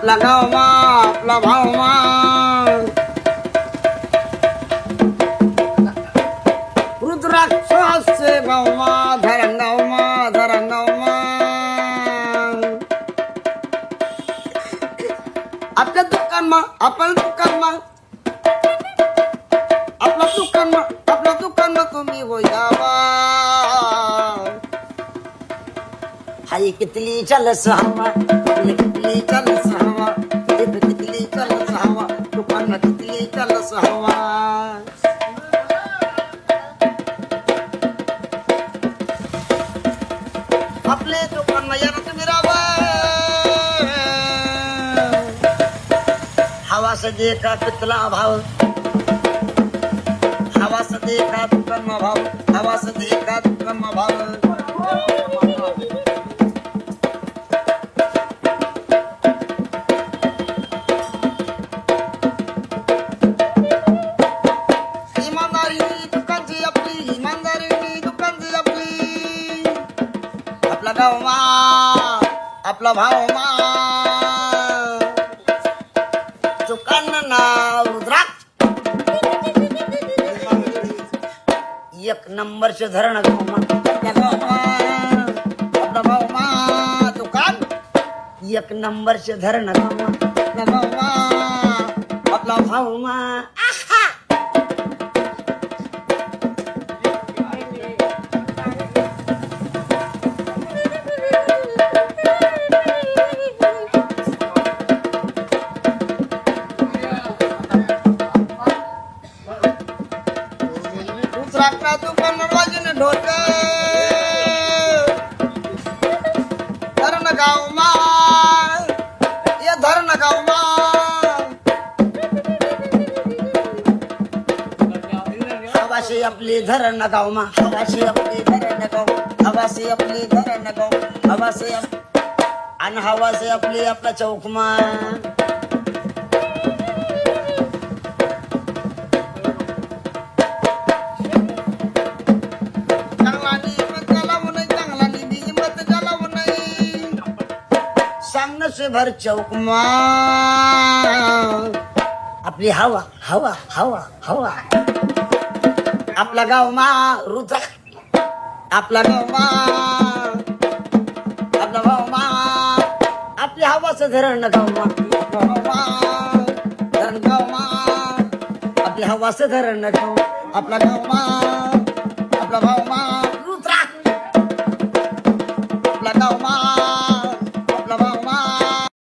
आपला गाव मा आपला भाव मा रुद्राक्षाचे गाव मा धरणगाव मा धरणगाव मा आपल्या दुकान मा आपलं दुकान मा आपला दुकान मा तुम्ही हो जावा हाय कितली चलस हवा कितली चलस हवा कितली चलस हवा दुकान कितली चलस हवा आपले दुकान मा यार तुम्ही रावा हवा से देखा कितला भाव हवा से देखा दुकान मा भाव हवा से देखा दुकान मा भाव आपला गाव मा आपला भाव मा दुकान नाव रुद्राक्ष एक नंबरचे धरण गाव मा आपला गाव मा आपला भाव मा दुकान एक नंबरचे धरण गाव मा आपला गाव मा आपला भाव मा दुसरा दुकान वाजने ढोलक धरण गाव मा ये धरण गाव मा हवाशी आपली धरण गाव मा हवाशी आपली धरण गाव हवाशी आपली धरण गाव हवाशी आणि हवाशी आपली आपला चौक मा से भर चौक मा आपली हवा हवा हवा हवा आपला गाव मा रुद्र आपला गाव मा आपला भाव मा आपली हवाचं धरण गाव मा धरण गाव मा आपली हवाचं धरण गाव आपला गाव मा आपला भाव मा